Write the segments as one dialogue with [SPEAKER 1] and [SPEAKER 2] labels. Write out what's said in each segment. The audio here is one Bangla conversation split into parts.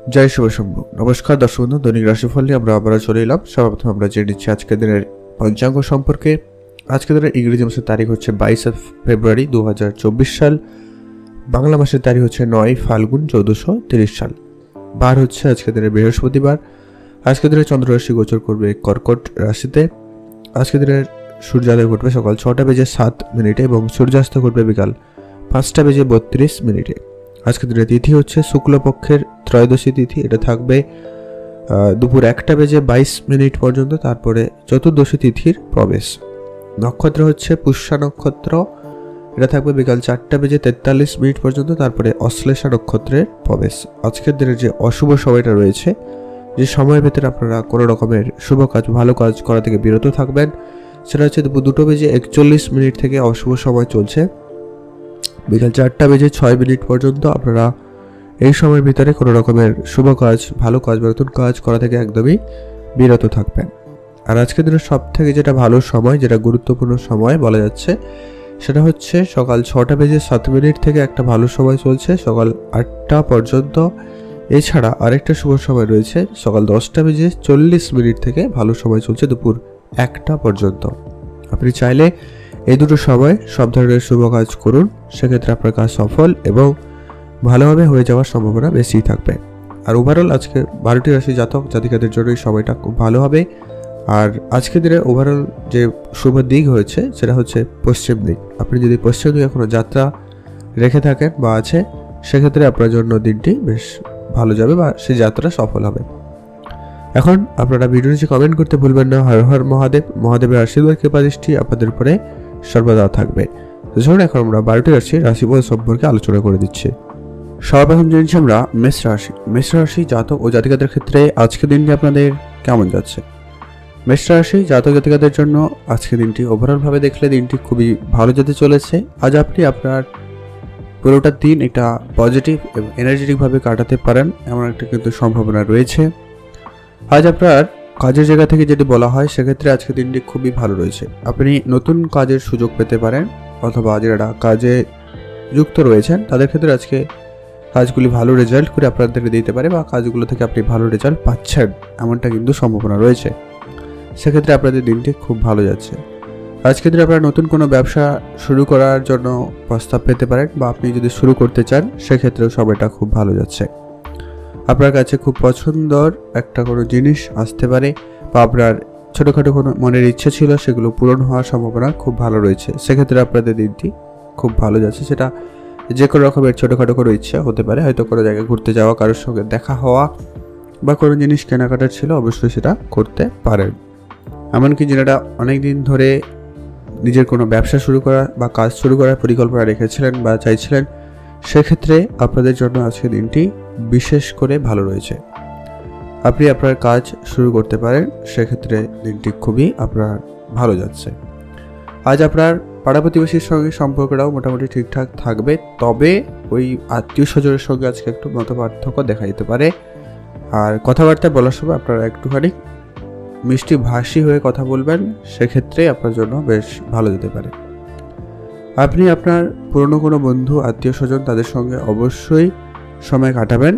[SPEAKER 1] জয় শুভ শম্ভু। নমস্কার দর্শক বন্ধু, দৈনিক রাশিফল নিয়ে আমরা আবারও চলে এলাম। সর্বপ্রথম আমরা জেনে নিচ্ছি আজকের দিনের পঞ্চাঙ্গ সম্পর্কে। আজকের দিনের ইংরেজি মাসের তারিখ হচ্ছে 22 ফেব্রুয়ারি 2024 সাল। বাংলা মাসের তারিখ হচ্ছে 9 ফাল্গুন 1430 সাল। বার হচ্ছে আজকের দিনের বৃহস্পতিবার। আজকের দিনে চন্দ্ররাশি গোচর করবে কর্কট রাশিতে। আজকের দিনের সূর্যোদয় ঘটবে সকাল 6:07 এবং সূর্যাস্ত ঘটবে বিকাল 5:32 আজকের দিনের তিথি হচ্ছে শুক্লপক্ষের ত্রয়োদশী তিথি। এটা থাকবে দুপুর 1:22 পর্যন্ত, তারপরে চতুর্দশী তিথির প্রবেশ। নক্ষত্র হচ্ছে পুষ্যা নক্ষত্র। এটা থাকবে বিকাল 4:43 পর্যন্ত, তারপরে অশ্লেষা নক্ষত্রের প্রবেশ। আজকের দিনের যে অশুভ সময়টা রয়েছে, যে সময়ের ভেতরে আপনারা কোনো রকমের শুভ কাজ ভালো কাজ করা থেকে বিরত থাকবেন, সেটা হচ্ছে দুপুর 2:41 থেকে অশুভ সময় চলছে বিকাল 4:06 পর্যন্ত। আপনারা এই সময়ের ভিতরে কোনো রকমের শুভ কাজ ভালো কাজ বা নতুন কাজ করা থেকে একদমই বিরত থাকবেন। আর আজকের দিনের সব থেকে যেটা ভালো সময়, যেটা গুরুত্বপূর্ণ সময় বলা যাচ্ছে, সেটা হচ্ছে সকাল 6:07 থেকে একটা ভালো সময় চলছে সকাল 8টা পর্যন্ত। এছাড়া আরেকটা শুভ সময় রয়েছে সকাল 10:40 থেকে ভালো সময় চলছে দুপুর 1টা পর্যন্ত। আপনি চাইলে এই দুটো সময় সব ধরনের শুভ কাজ করুন, সেক্ষেত্রে আপনার কাজ সফল এবং ভালোভাবে হয়ে যাওয়ার সম্ভাবনা বেশি থাকবে। আর ওভারঅল আজকে 12টি রাশি জাতক জাতিকাদের জন্য এই সময়টা খুব ভালো হবে। আর আজকের দিনে ওভারঅল যে শুভ দিক হয়েছে সেটা হচ্ছে পশ্চিম দিক। আপনি যদি পশ্চিম দিকে কোনো যাত্রা রেখে থাকেন বা আছে, সেক্ষেত্রে আপনার জন্য দিনটি বেশ ভালো যাবে বা সেই যাত্রা সফল হবে। এখন আপনারা ভিডিও নিচে কমেন্ট করতে ভুলবেন না। হর হর মহাদেব। মহাদেবের আশীর্বাদ কৃপা দৃষ্টি আপনাদের উপরে সর্বদা থাকবে। তো চলুন এখন আমরা 12টি রাশির রাশিফল সম্পর্কে আলোচনা করে দিচ্ছি। সর্বপ্রথম জেনেছি আমরা মেষ রাশি। মেষ রাশি জাতক ও জাতিকাদের ক্ষেত্রে আজকের দিনটি আপনাদের কেমন যাচ্ছে? মেষ রাশি জাতক জাতিকাদের জন্য আজকের দিনটি ওভারঅলভাবে দেখলে দিনটি খুবই ভালো যেতে চলেছে। আজ আপনি আপনার পুরোটা দিন একটা পজিটিভ এবং এনার্জেটিকভাবে কাটাতে পারেন, এমন একটা কিন্তু সম্ভাবনা রয়েছে। আজ আপনার কাজের জায়গা থেকে যদি বলা হয়, সেক্ষেত্রে আজকের দিনটি খুবই ভালো রয়েছে। আপনি নতুন কাজের সুযোগ পেতে পারেন, অথবা যারা কাজে যুক্ত রয়েছেন তাদের ক্ষেত্রে আজকে কাজগুলি ভালো রেজাল্ট করে আপনাদেরকে দিতে পারে, বা কাজগুলো থেকে আপনি ভালো রেজাল্ট পাচ্ছেন এমনটা কিন্তু সম্ভাবনা রয়েছে। সেক্ষেত্রে আপনাদের দিনটি খুব ভালো যাচ্ছে। আজকের দিনে আপনারা নতুন কোনো ব্যবসা শুরু করার জন্য প্রস্তাব পেতে পারেন, বা আপনি যদি শুরু করতে চান সেক্ষেত্রেও সময়টা খুব ভালো যাচ্ছে। আপনার কাছে খুব পছন্দর একটা কোনো জিনিস আসতে পারে, বা আপনার ছোটোখাটো কোনো মনের ইচ্ছে ছিল সেগুলো পূরণ হওয়ার সম্ভাবনা খুব ভালো রয়েছে। সেক্ষেত্রে আপনাদের দিনটি খুব ভালো যাচ্ছে। সেটা যে কোনো রকমের ছোটোখাটো কোনো ইচ্ছা হতে পারে, হয়তো কোনো জায়গায় ঘুরতে যাওয়া, কারোর সঙ্গে দেখা হওয়া, বা কোনো জিনিস কেনাকাটার ছিল, অবশ্যই সেটা করতে পারেন। এমনকি যারা অনেক দিন ধরে নিজের কোনো ব্যবসা শুরু করা বা কাজ শুরু করার পরিকল্পনা রেখেছিলেন বা চাইছিলেন, সেক্ষেত্রে আপনাদের জন্য আজকে দিনটি বিশেষ করে ভালো রয়েছে। আপনি আপনার কাজ শুরু করতে পারেন, সেক্ষেত্রে দিনটি খুবই আপনার ভালো যাচ্ছে। আজ আপনার পাড়া প্রতিবেশীর সঙ্গে সম্পর্কটাও মোটামুটি ঠিকঠাক থাকবে, তবে ওই আত্মীয় স্বজনের সঙ্গে আজকে একটু মত পার্থক্য দেখা যেতে পারে। আর কথাবার্তা বলার সময় আপনারা একটুখানি মিষ্টি ভাষী হয়ে কথা বলবেন, সেক্ষেত্রে আপনার জন্য বেশ ভালো যেতে পারে। আপনি আপনার পুরনো কোনো বন্ধু আত্মীয় স্বজন তাদের সঙ্গে অবশ্যই সময় কাটাবেন,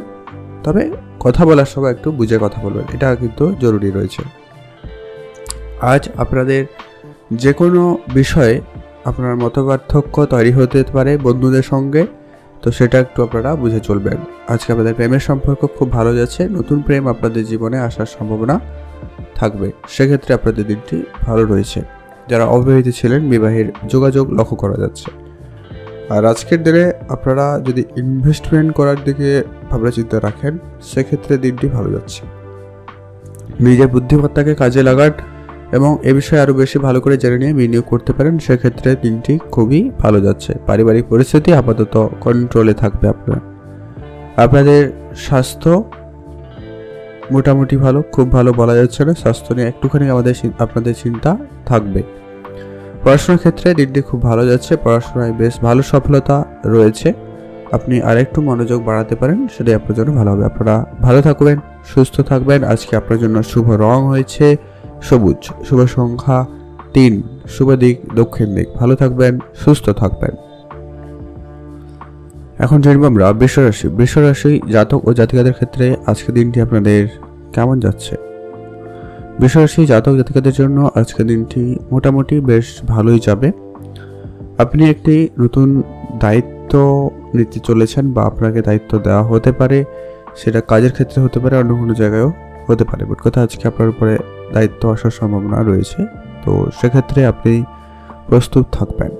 [SPEAKER 1] তবে কথা বলার সময় একটু বুঝে কথা বলবেন, এটা কিন্তু জরুরি রয়েছে। আজ আপনাদের যে কোনো বিষয়ে আপনার মতপার্থক্য তৈরি হতে পারে বন্ধুদের সঙ্গে, তো সেটা একটু আপনারা বুঝে চলবেন। আজকে আপনাদের প্রেমের সম্পর্ক খুব ভালো যাচ্ছে, নতুন প্রেম আপনাদের জীবনে আসার সম্ভাবনা থাকবে। সেক্ষেত্রে আপনাদের দিনটি ভালো রয়েছে। যারা অবিবাহিত ছিলেন, বিবাহের যোগাযোগ লক্ষ্য করা যাচ্ছে। আর আজকের দিনে আপনারা যদি ইনভেস্টমেন্ট করার দিকে ভাবনা চিন্তা রাখেন, সেক্ষেত্রে দিনটি ভালো যাচ্ছে। নিজের বুদ্ধিমত্তাকে কাজে লাগান এবং এ বিষয়ে আরও বেশি ভালো করে জেনে নিয়ে বিনিয়োগ করতে পারেন, সেক্ষেত্রে দিনটি খুবই ভালো যাচ্ছে। পারিবারিক পরিস্থিতি আপাতত কন্ট্রোলে থাকবে। আপনাদের স্বাস্থ্য মোটামুটি ভালো, খুব ভালো বলা যাচ্ছে না। স্বাস্থ্য নিয়ে একটুখানি আপনাদের চিন্তা থাকবে। পড়াশোনার ক্ষেত্রে দিনটি খুব ভালো যাচ্ছে, পড়াশোনায় বেশ ভালো সফলতা রয়েছে। আপনি আরেকটু মনোযোগ বাড়াতে পারেন, সেটাই আপনার জন্য ভালো হবে। আপনারা ভালো থাকবেন, সুস্থ থাকবেন। আজকে আপনার জন্য শুভ রং হয়েছে সবুজ, শুভ সংখ্যা 3, শুভ দিক দক্ষিণ দিক। ভালো থাকবেন, সুস্থ থাকবেন। এখন জানবো আমরা বৃষরাশি। বৃষরাশি জাতক ও জাতিকাদের ক্ষেত্রে আজকের দিনটি আপনাদের কেমন যাচ্ছে। বৃষরাশি জাতক জাতিকাদের জন্য আজকের দিনটি মোটামুটি বেশ ভালোই যাবে। আপনি একটি নতুন দায়িত্ব নিতে চলেছেন বা আপনাকে দায়িত্ব দেওয়া হতে পারে, সেটা কাজের ক্ষেত্রে হতে পারে, অন্য কোনো জায়গায়ও হতে পারে। মোট কথা আজকে আপনার উপরে দায়িত্ব আসার সম্ভাবনা রয়েছে, তো সেক্ষেত্রে আপনি প্রস্তুত থাকবেন।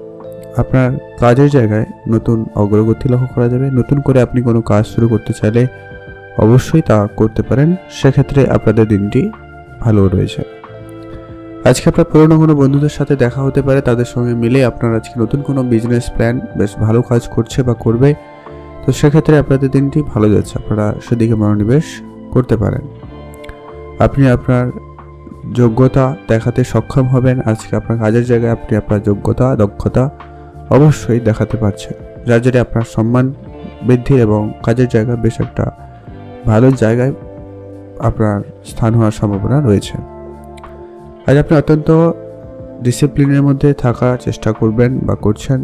[SPEAKER 1] আপনার কাজের জায়গায় নতুন অগ্রগতি লক্ষ্য করা যাবে। নতুন করে আপনি কোনো কাজ শুরু করতে চাইলে অবশ্যই তা করতে পারেন, সেক্ষেত্রে আপনাদের দিনটি ভালো রয়েছে। আজকে আপনার পুরনো কোনো বন্ধুদের সাথে দেখা হতে পারে, তাদের সঙ্গে মিলে আপনার আজকে নতুন কোনো বিজনেস প্ল্যান বেশ ভালো কাজ করছে বা করবে, তো সেক্ষেত্রে আপনাদের দিনটি ভালো যাচ্ছে, আপনারা সেদিকে মনোনিবেশ করতে পারেন। আপনি আপনার যোগ্যতা দেখাতে সক্ষম হবেন। আজকে আপনার কাজের জায়গায় আপনি আপনার যোগ্যতা দক্ষতা অবশ্যই দেখাতে পারছেন, যার জন্য আপনার সম্মান বৃদ্ধি এবং কাজের জায়গা বেশ একটা ভালো জায়গায় আপনার স্থান হওয়ার সম্ভাবনা রয়েছে। আজ আপনি অত্যন্ত ডিসিপ্লিনের মধ্যে থাকার চেষ্টা করবেন বা করছেন,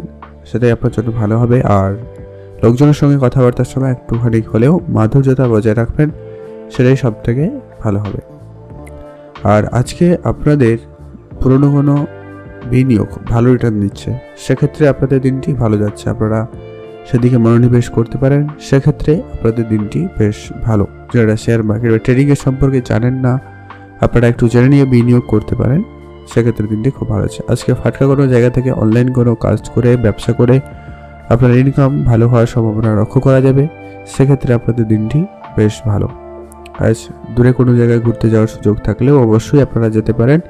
[SPEAKER 1] সেটাই আপনার জন্য ভালো হবে। আর লোকজনের সঙ্গে কথাবার্তার সময় একটুখানি হলেও মাধুর্যতা বজায় রাখবেন, সেটাই সব থেকে ভালো হবে। আর আজকে আপনাদের পুরনো কোনো বিনিয়োগ ভালো রিটার্ন দিচ্ছে, সেক্ষেত্রে আপনাদের দিনটি ভালো যাচ্ছে, আপনারা সেদিকে মনোনিবেশ করতে পারেন, সেক্ষেত্রে আপনাদের দিনটি বেশ ভালো। যারা শেয়ার মার্কেট বা ট্রেডিংয়ের সম্পর্কে জানেন না, আপনারা একটু জেনে নিয়ে বিনিয়োগ করতে পারেন, সেক্ষেত্রে দিনটি খুব ভালো আছে। আজকে ফাটকা কোনো জায়গা থেকে অনলাইন কোনো কাজ করে ব্যবসা করে আপনার ইনকাম ভালো হওয়ার সম্ভাবনা লক্ষ্য করা যাবে, সেক্ষেত্রে আপনাদের দিনটি বেশ ভালো। আজ দূরে কোনো জায়গায় ঘুরতে যাওয়ার সুযোগ থাকলেও অবশ্যই আপনারা যেতে পারেন,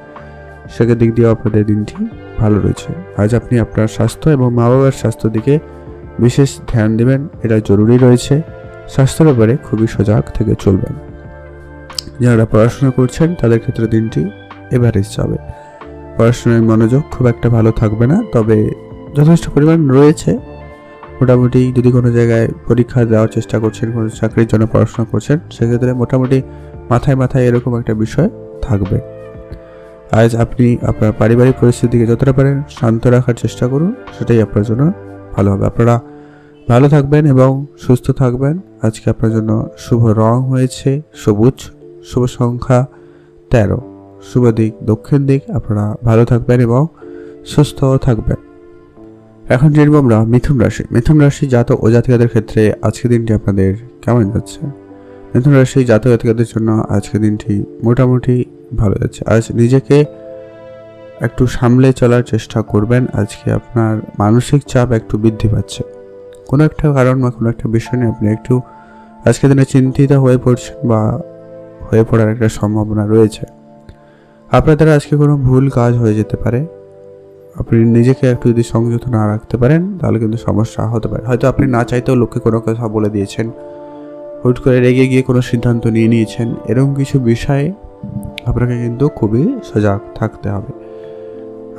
[SPEAKER 1] সেদিক দিক দিয়েও আপনাদের দিনটি ভালো রয়েছে। আজ আপনি আপনার স্বাস্থ্য এবং মা বাবার স্বাস্থ্যের দিকে বিশেষ ধ্যান দেবেন, এটা জরুরি রয়েছে। স্বাস্থ্যের ব্যাপারে খুবই সজাগ থেকে চলবেন। যারা পড়াশোনা করছেন তাদের ক্ষেত্রে দিনটি এভারেজ যাবে। পড়াশোনায় মনোযোগ খুব একটা ভালো থাকবে না, তবে যথেষ্ট পরিমাণ রয়েছে। মোটামুটি যদি কোনো জায়গায় পরীক্ষা দেওয়ার চেষ্টা করছেন, কোনো চাকরির জন্য পড়াশোনা করছেন, সেক্ষেত্রে মোটামুটি মাথায় মাথায় এরকম একটা বিষয় থাকবে। আজ আপনি আপনার পারিবারিক পরিস্থিতিকে যতটা পারেন শান্ত রাখার চেষ্টা করুন, সেটাই আপনার জন্য ভালো হবে। আপনারা ভালো থাকবেন এবং সুস্থ থাকবেন। আজকে আপনার জন্য শুভ রং হয়েছে সবুজ, শুভ সংখ্যা 13, শুভ দিক দক্ষিণ দিক। আপনারা ভালো থাকবেন এবং সুস্থ থাকবেন। এখন জানবো আমরা মিথুন রাশি। মিথুন রাশি জাতক ও জাতিকাদের ক্ষেত্রে আজকের দিনটি আপনাদের কেমন যাচ্ছে। মিথুন রাশি জাতক জাতিকাদের জন্য আজকের দিনটি মোটামুটি ভালো যাচ্ছে। আজ নিজেকে একটু সামলে চলার চেষ্টা করবেন। আজকে আপনার মানসিক চাপ একটু বৃদ্ধি পাচ্ছে, কোনো একটা কারণ বা কোনো একটা বিষয় নিয়ে আপনি একটু আজকের দিনে চিন্তিত হয়ে পড়ছেন বা হয়ে পড়ার একটা সম্ভাবনা রয়েছে। আপনার দ্বারা আজকে কোনো ভুল কাজ হয়ে যেতে পারে। আপনি নিজেকে একটু যদি সংযত না রাখতে পারেন, তাহলে কিন্তু সমস্যা হতে পারে। হয়তো আপনি না চাইতেও লোককে কোনো কথা বলে দিয়েছেন, হুট করে রেগে গিয়ে কোনো সিদ্ধান্ত নিয়ে নিয়েছেন, এরকম কিছু বিষয়ে আপনাকে কিন্তু খুবই সজাগ থাকতে হবে।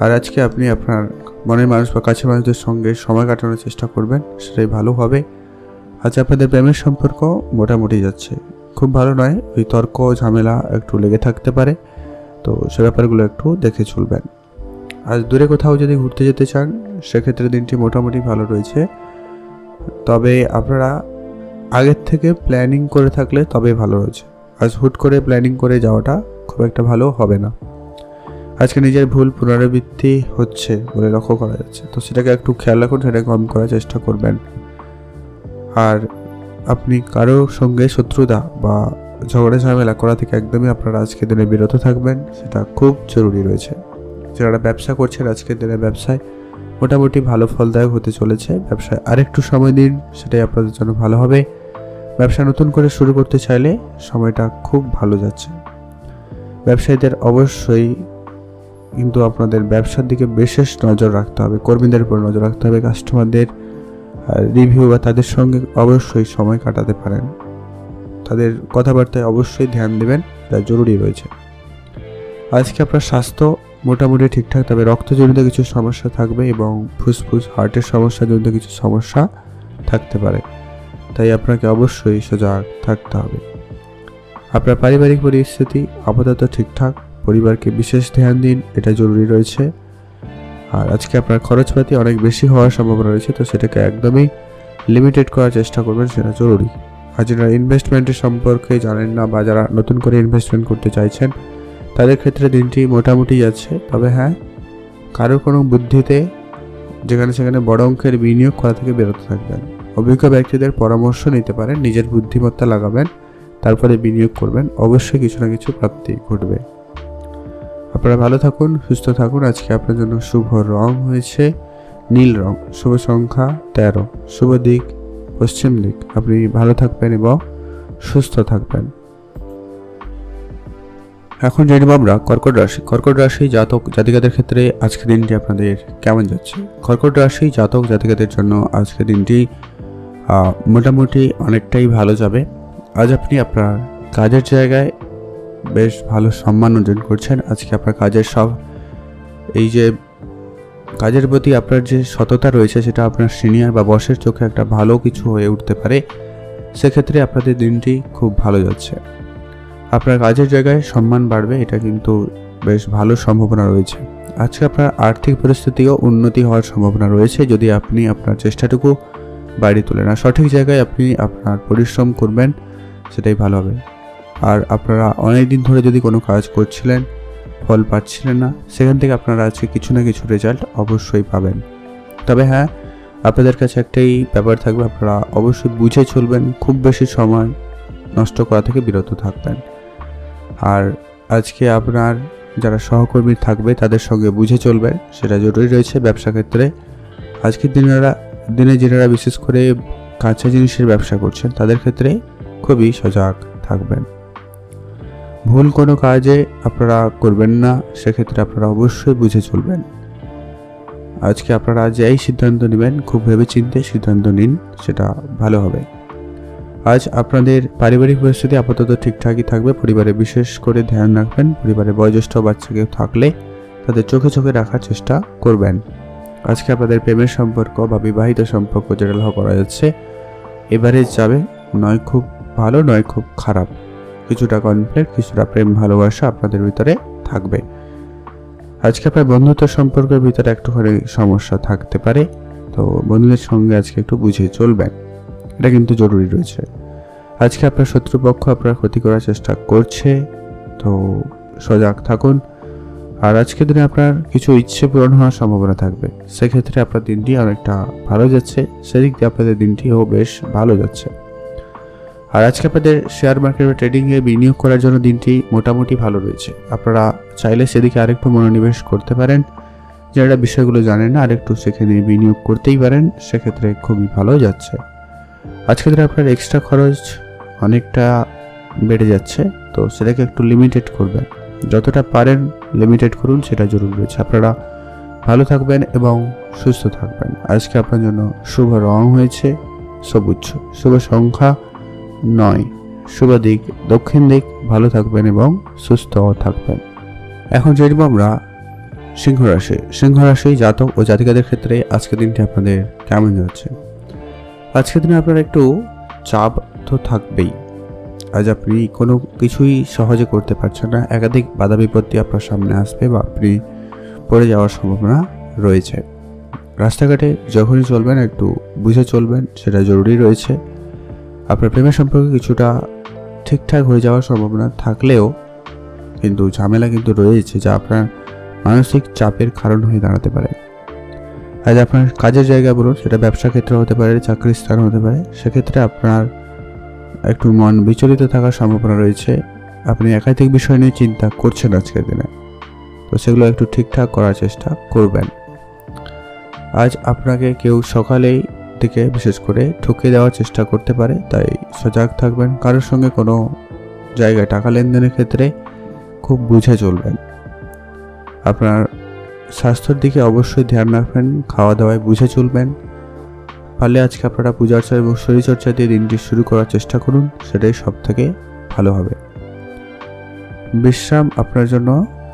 [SPEAKER 1] আর আজকে আপনি আপনার মনের মানুষ বা কাছের মানুষদের সঙ্গে সময় কাটানোর চেষ্টা করবেন, সেটাই ভালো হবে। আজ আপনাদের প্রেমের সম্পর্ক মোটামুটি যাচ্ছে, খুব ভালো নয়। ওই তর্ক ঝামেলা একটু লেগে থাকতে পারে, তো সে ব্যাপারগুলো একটু দেখে চলবেন। আজ দূরে কোথাও যদি ঘুরতে যেতে চান, সেক্ষেত্রে দিনটি মোটামুটি ভালো রয়েছে, তবে আপনারা আগের থেকে প্ল্যানিং করে থাকলে তবে ভালো রয়েছে। আজ হুট করে প্ল্যানিং করে যাওয়াটা খুব একটা ভালো হবে না। আজকে নিজের ভুল পুনরাবৃত্তি হচ্ছে বলে লক্ষ্য করা যাচ্ছে, তো সেটাকে একটু খেয়াল রাখুন, সেটা কম করার চেষ্টা করবেন। আর আপনি কারো সঙ্গে শত্রুতা বা ঝগড়া ঝামেলা করা থেকে একদমই আপনারা আজকের দিনে বিরত থাকবেন, সেটা খুব জরুরি রয়েছে। যারা ব্যবসা করছেন আজকের দিনে ব্যবসায় মোটামুটি ভালো ফলদায়ক হতে চলেছে। ব্যবসায় আরেকটু সময় দিন, সেটাই আপনাদের জন্য ভালো হবে। ব্যবসা নতুন করে শুরু করতে চাইলে সময়টা খুব ভালো যাচ্ছে। ব্যবসায়ীদের অবশ্যই কিন্তু আপনাদের ব্যবসার দিকে বিশেষ নজর রাখতে হবে, কর্মীদের উপর নজর রাখতে হবে, কাস্টমারদের রিভিউ বা তাদের সঙ্গে অবশ্যই সময় কাটাতে পারেন, তাদের কথাবার্তায় অবশ্যই ধ্যান দেবেন, এটা জরুরি রয়েছে। আজকে আপনার স্বাস্থ্য মোটামুটি ঠিকঠাক, তবে রক্তজনিত কিছু সমস্যা থাকবে এবং ফুসফুস হার্টের সমস্যাজনিত কিছু সমস্যা থাকতে পারে, তাই আপনাকে অবশ্যই সজাগ থাকতে হবে। আপনার পারিবারিক পরিস্থিতি আপাতত ঠিকঠাক, পরিবারকে বিশেষ ধ্যান দিন, এটা জরুরি রয়েছে। আর আজকে আপনার খরচপাতি অনেক বেশি হওয়ার সম্ভাবনা রয়েছে, তো সেটাকে একদমই লিমিটেড করার চেষ্টা করবেন, সেটা জরুরি। আর যারা ইনভেস্টমেন্টের সম্পর্কে জানেন না বা যারা নতুন করে ইনভেস্টমেন্ট করতে চাইছেন তাদের ক্ষেত্রে দিনটি মোটামুটি যাচ্ছে। তবে হ্যাঁ, কারোর কোনো বুদ্ধিতে যেখানে সেখানে বড় অঙ্কের বিনিয়োগ করা থেকে বিরত থাকবেন। অভিজ্ঞ ব্যক্তিদের পরামর্শ নিতে পারেন, নিজের বুদ্ধিমত্তা লাগাবেন, তারপরে বিনিয়োগ করবেন, অবশ্যই কিছু না কিছু প্রাপ্তি ঘটবে। আপনারা ভালো থাকুন, সুস্থ থাকুন। আজকে আপনার জন্য শুভ রং হয়েছে নীল রং, শুভ সংখ্যা 13, শুভ দিক পশ্চিম দিক। আপনি ভালো থাকবেন এবং সুস্থ থাকবেন। এখন জেনে নেব আমরা কর্কট রাশি। কর্কট রাশি জাতক জাতিকাদের ক্ষেত্রে আজকের দিনটি আপনাদের কেমন যাচ্ছে? কর্কট রাশি জাতক জাতিকাদের জন্য আজকের দিনটি মোটামুটি অনেকটাই ভালো যাবে। আজ আপনি আপনার কাজের জায়গায় বেশ ভালো সম্মান অর্জন করছেন। আজকে আপনার কাজের এই যে কাজের প্রতি আপনার যে সততা রয়েছে সেটা আপনার সিনিয়র বা বসের চোখে একটা ভালো কিছু হয়ে উঠতে পারে। সেক্ষেত্রে আপনাদের দিনটি খুব ভালো যাচ্ছে। আপনার কাজের জায়গায় সম্মান বাড়বে, এটা কিন্তু বেশ ভালো সম্ভাবনা রয়েছে। আজকে আপনার আর্থিক পরিস্থিতিও উন্নতি হওয়ার সম্ভাবনা রয়েছে যদি আপনি আপনার চেষ্টাটুকু বাড়িয়ে তোলেন আর সঠিক জায়গায় আপনি আপনার পরিশ্রম করবেন, সেটাই ভালো হবে। আর আপনারা অনেক দিন ধরে যদি কোনো কাজ করছিলেন, ফল পাচ্ছিলেন না, সেখান থেকে আপনারা আজকে কিছু না কিছু রেজাল্ট অবশ্যই পাবেন। তবে হ্যাঁ, আপনাদের কাছে একটাই ব্যাপার থাকবে, আপনারা অবশ্যই বুঝে চলবেন, খুব বেশি সময় নষ্ট করা থেকে বিরত থাকবেন। আর আজকে আপনার যারা সহকর্মী থাকবে তাদের সঙ্গে বুঝে চলবেন, সেটা জরুরি রয়েছে ব্যবসা ক্ষেত্রে। আজকের দিনে যারা বিশেষ করে কাঁচা জিনিসের ব্যবসা করছেন তাদের ক্ষেত্রে খুবই সজাগ থাকবেন। ভুল কোনো কাজে আপনারা করবেন না, সেক্ষেত্রে আপনারা অবশ্যই বুঝে চলবেন। আজকে আপনারা যেই সিদ্ধান্ত নেবেন খুব ভেবেচিন্তে সিদ্ধান্ত নিন, সেটা ভালো হবে। আজ আপনাদের পারিবারিক পরিস্থিতি আপাতত ঠিকঠাকই থাকবে। পরিবারে বিশেষ করে ধ্যান রাখবেন। পরিবারে বয়োজ্যেষ্ঠ বাচ্চা কেউ থাকলে তাদের চোখে চোখে রাখার চেষ্টা করবেন। আজকে আপনাদের প্রেমের সম্পর্ক বা বিবাহিত সম্পর্ক যেটা লক্ষ্য করা যাচ্ছে এবারে যাবে, নয় খুব ভালো নয় খুব খারাপ। কিছুটা কনফ্লিক্ট, কিছুটা প্রেম ভালোবাসা আপনাদের ভিতরে থাকবে। আজকে আপনার বন্ধুত্ব সম্পর্কের ভিতরে একটুখানি সমস্যা থাকতে পারে, তো বন্ধুদের সঙ্গে আজকে একটু বুঝে চলবেন, এটা কিন্তু জরুরি রয়েছে। আজকে আপনার শত্রুপক্ষ আপনার ক্ষতি করার চেষ্টা করছে, তো সজাগ থাকুন। আর আজকের দিনে আপনার কিছু ইচ্ছে পূরণ হওয়ার সম্ভাবনা থাকবে, সেক্ষেত্রে আপনার দিনটি অনেকটা ভালো যাচ্ছে। সেদিক দিয়ে আপনাদের দিনটিও বেশ ভালো যাচ্ছে। আর আজকে আপনাদের শেয়ার মার্কেটে ট্রেডিংয়ে বিনিয়োগ করার জন্য দিনটি মোটামুটি ভালো রয়েছে। আপনারা চাইলে সেদিকে আরেকটু মনোনিবেশ করতে পারেন। যারা বিষয়গুলো জানেন না আরেকটু সেখানে বিনিয়োগ করতেই পারেন, সেক্ষেত্রে খুবই ভালো যাচ্ছে। আজকে দিনে আপনার এক্সট্রা খরচ অনেকটা বেড়ে যাচ্ছে, তো সেটাকে একটু লিমিটেড করবেন। যতটা পারেন লিমিটেড করুন, সেটা জরুরি রয়েছে। আপনারা ভালো থাকবেন এবং সুস্থ থাকবেন। আজকে আপনার জন্য শুভ রং হয়েছে সবুজ, শুভ সংখ্যা 9, শুভ দিক দক্ষিণ দিক। ভালো থাকবেন এবং সুস্থ থাকবেন। এখন জানব আমরা সিংহ রাশি। সিংহ রাশি জাতক ও জাতিকাদের ক্ষেত্রে আজকের দিনটি আপনাদের কেমন যাচ্ছে? আজকের দিনে আপনার একটু চাপ তো থাকবেই। আজ আপনি কোনো কিছুই সহজে করতে পারছেন না, একাধিক বাধা বিপত্তি আপনার সামনে আসবে বা আপনি পড়ে যাওয়ার সম্ভাবনা রয়েছে। রাস্তাঘাটে যখনই চলবেন একটু বুঝে চলবেন, সেটা জরুরি রয়েছে। আপনার প্রেমের সম্পর্কে কিছুটা ঠিকঠাক হয়ে যাওয়ার সম্ভাবনা থাকলেও কিন্তু ঝামেলা কিন্তু রয়েছে, যা আপনার মানসিক চাপের কারণ হয়ে দাঁড়াতে পারে। আজ আপনার কাজের জায়গা বলুন, সেটা ব্যবসা ক্ষেত্রে হতে পারে, চাকরির স্থান হতে পারে, সেক্ষেত্রে আপনার একটু মন বিচলিত থাকার সম্ভাবনা রয়েছে। আপনি একাধিক বিষয় নিয়ে চিন্তা করছেন আজকের দিনে, তো সেগুলো একটু ঠিকঠাক করার চেষ্টা করবেন। আজ আপনাকে কেউ সকালেই থেকে বিশেষ করে ঠকে দেওয়ার চেষ্টা করতে পারে, তাই সজাগ থাকবেন। কারোর সঙ্গে কোনো জায়গায় টাকা লেনদেনের ক্ষেত্রে খুব বুঝে চলবেন। আপনার স্বাস্থ্যের দিকে অবশ্যই ধ্যান রাখবেন, খাওয়া দাওয়ায় বুঝে চলবেন। পারলে আজকে আপনারা পূজার্চা এবং শরীরচর্চা দিয়ে দিনটি শুরু করার চেষ্টা করুন, সেটাই সব থেকে ভালো হবে। বিশ্রাম আপনার জন্য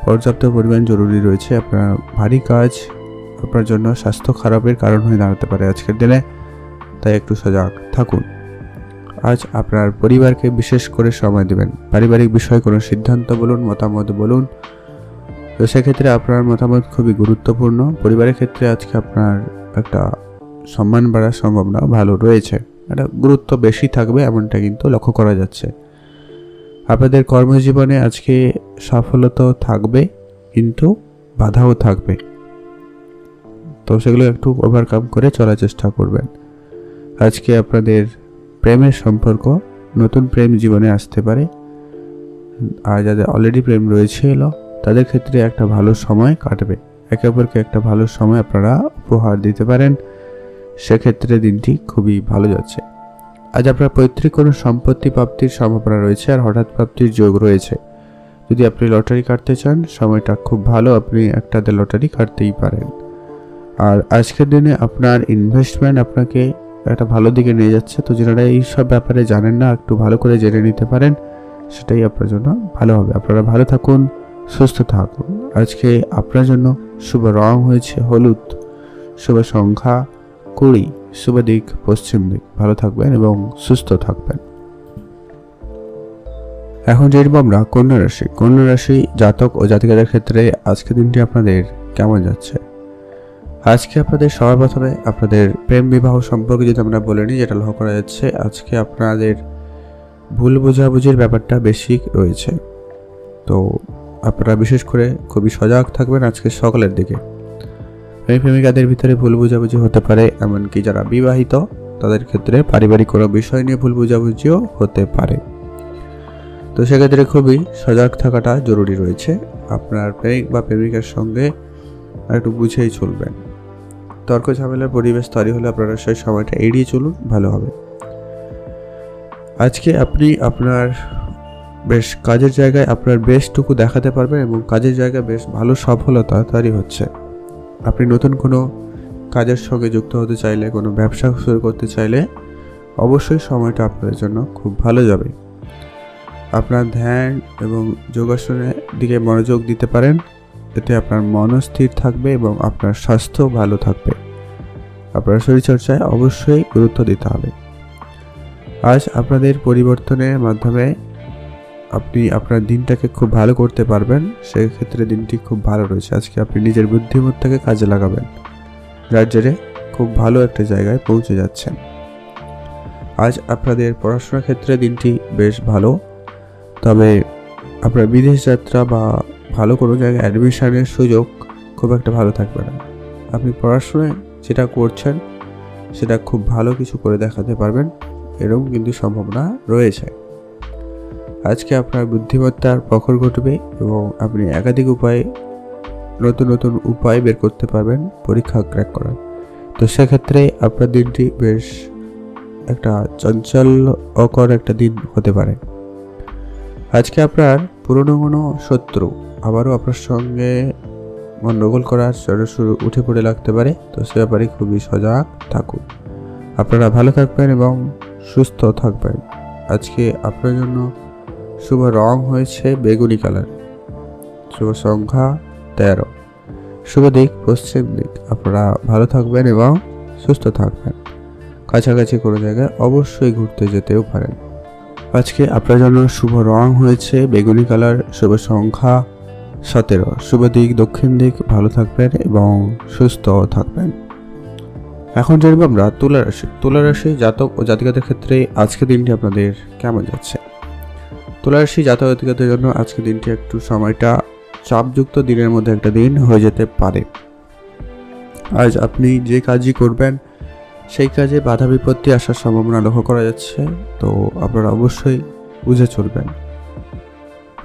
[SPEAKER 1] পর্যাপ্ত পরিমাণ জরুরি রয়েছে। আপনার ভারী কাজ আপনার জন্য স্বাস্থ্য খারাপের কারণ হয়ে দাঁড়াতে পারে আজকের দিনে, তাই একটু সজাগ থাকুন। আজ আপনার পরিবারকে বিশেষ করে সময় দেবেন। পারিবারিক বিষয়ে কোনো সিদ্ধান্ত বলুন, মতামত বলুন, তো সেক্ষেত্রে আপনার মতামত খুবই গুরুত্বপূর্ণ। পরিবারের ক্ষেত্রে আজকে আপনার একটা সম্মান বাড়ার সম্ভাবনা ভালো রয়েছে, একটা গুরুত্ব বেশি থাকবে এমনটা কিন্তু লক্ষ্য করা যাচ্ছে। আপনাদের কর্মজীবনে আজকে সফলতা থাকবে, কিন্তু বাধাও থাকবে, তো সেগুলো একটু ওভারকাম করে চলার চেষ্টা করবেন। আজকে আপনাদের প্রেমের সম্পর্ক, নতুন প্রেম জীবনে আসতে পারে, আর যাদের অলরেডি প্রেম রয়েছে তাদের ক্ষেত্রে একটা ভালো সময় কাটবে। একে অপরকে একটা ভালো সময় আপনারা উপহার দিতে পারেন, সেক্ষেত্রে দিনটি খুবই ভালো যাচ্ছে। আজ আপনার পৈতৃক কোনো সম্পত্তি প্রাপ্তির সম্ভাবনা রয়েছে, আর হঠাৎ প্রাপ্তির যোগ রয়েছে। যদি আপনি লটারি কাটতে চান, সময়টা খুব ভালো, আপনি একটা লটারি কাটতেই পারেন। আর আজকের দিনে আপনার ইনভেস্টমেন্ট আপনাকে একটা ভালো দিকে নিয়ে যাচ্ছে, তো যারা এই সব ব্যাপারে জানেন না, একটু ভালো করে জেনে নিতে পারেন, সেটাই আপনার জন্য ভালো হবে। আপনারা ভালো থাকুন, সুস্থ থাকুন। আজকে আপনার জন্য শুভ রং হয়েছে হলুদ, শুভ সংখ্যা 20, শুভ দিক পশ্চিম দিক। ভালো থাকবেন এবং সুস্থ থাকবেন। এখন জানব আমরা কন্যা রাশি। কন্যা রাশি জাতক ও জাতিকাদের ক্ষেত্রে আজকের দিনটি আপনাদের কেমন যাচ্ছে? আজকে আপনাদের সবার প্রথমে আপনাদের প্রেম বিবাহ সম্পর্কে যদি আমরা বলে নিই, যেটা লক্ষ্য করা যাচ্ছে আজকে আপনাদের ভুল বোঝাবুঝির ব্যাপারটা বেশি রয়েছে, তো আপনারা বিশেষ করে খুবই সজাগ থাকবেন আজকে সকালের দিকে। প্রেমিকাদের ভিতরে ভুল বোঝাবুঝি হতে পারে, এমনকি যারা বিবাহিত তাদের ক্ষেত্রে পারিবারিক কোনো বিষয় নিয়ে ভুল বোঝাবুঝিও হতে পারে, তো সেক্ষেত্রে খুবই সজাগ থাকাটা জরুরি রয়েছে। আপনার প্রেমিক বা প্রেমিকার সঙ্গে একটু বুঝেই চলবেন। তর্ক ঝামেলার পরিবেশ তৈরি হলে আপনারা সেই সময়টা এড়িয়ে চলুন, ভালো হবে। আজকে আপনি আপনার বেশ কাজের জায়গায় আপনার বেশটুকু দেখাতে পারবেন এবং কাজের জায়গায় বেশ ভালো সফলতা তৈরি হচ্ছে। আপনি নতুন কোনো কাজের সঙ্গে যুক্ত হতে চাইলে, কোনো ব্যবসা শুরু করতে চাইলে অবশ্যই সময়টা আপনাদের জন্য খুব ভালো যাবে। আপনার ধ্যান এবং যোগাসনের দিকে মনোযোগ দিতে পারেন, এতে আপনার মন স্থির থাকবে এবং আপনার স্বাস্থ্য ভালো থাকবে। আপনার শরীরচর্চায় অবশ্যই গুরুত্ব দিতে হবে। আজ আপনাদের পরিবর্তনের মাধ্যমে আপনি আপনার দিনটাকে খুব ভালো করতে পারবেন, সেক্ষেত্রে দিনটি খুব ভালো রয়েছে। আজকে আপনি নিজের বুদ্ধিমত্তাকে কাজে লাগাবেন, যার জেরে খুব ভালো একটা জায়গায় পৌঁছে যাচ্ছেন। আজ আপনাদের পড়াশোনার ক্ষেত্রে দিনটি বেশ ভালো, তবে আপনার বিদেশ যাত্রা বা ভালো কোনো জায়গায় অ্যাডমিশনের সুযোগ খুব একটা ভালো থাকবে না। আপনি পড়াশোনায় যেটা করছেন সেটা খুব ভালো কিছু করে দেখাতে পারবেন, এরকম কিন্তু সম্ভাবনা রয়েছে। আজকে আপনার বুদ্ধিমত্তার প্রখর ঘটবে এবং আপনি একাধিক উপায়ে নতুন নতুন উপায় বের করতে পারবেন পরীক্ষা ক্র্যাক করার, তো সেক্ষেত্রে আপনার দিনটি বেশ একটা চঞ্চলকর একটা দিন হতে পারে। আজকে আপনার পুরনো কোনো শত্রু আবারও আপনার সঙ্গে গণ্ডগোল করার শুরু উঠে পড়ে লাগতে পারে, তো সে ব্যাপারে খুবই সজাগ থাকুন। আপনারা ভালো থাকবেন এবং সুস্থ থাকবেন। আজকে আপনার জন্য শুভ রং হয়েছে বেগুনি কালার, শুভ সংখ্যা 13, শুভ দিক পশ্চিম দিক। আপনারা ভালো থাকবেন এবং সুস্থ থাকবেন। কাছাকাছি কোনো জায়গায় অবশ্যই ঘুরতে যেতেও পারেন। আজকে আপনার জন্য শুভ রং হয়েছে বেগুনি কালার, শুভ সংখ্যা 17, শুভ দিক দক্ষিণ দিক। ভালো থাকবেন এবং সুস্থ থাকবেন। এখন জানব আমরা তুলা রাশি। তুলা রাশি জাতক ও জাতিকাদের ক্ষেত্রে আজকে দিনটি আপনাদের কেমন যাচ্ছে? তুলা রাশি জাতক জাতিকাদের জন্য আজকে দিনটি একটু সময়টা চাপযুক্ত দিনের মধ্যে একটা দিন হয়ে যেতে পারে। আজ আপনি যে কাজই করবেন সেই কাজে বাধা বিপত্তি আসার সম্ভাবনা লক্ষ্য করা যাচ্ছে, তো আপনারা অবশ্যই বুঝে চলবেন।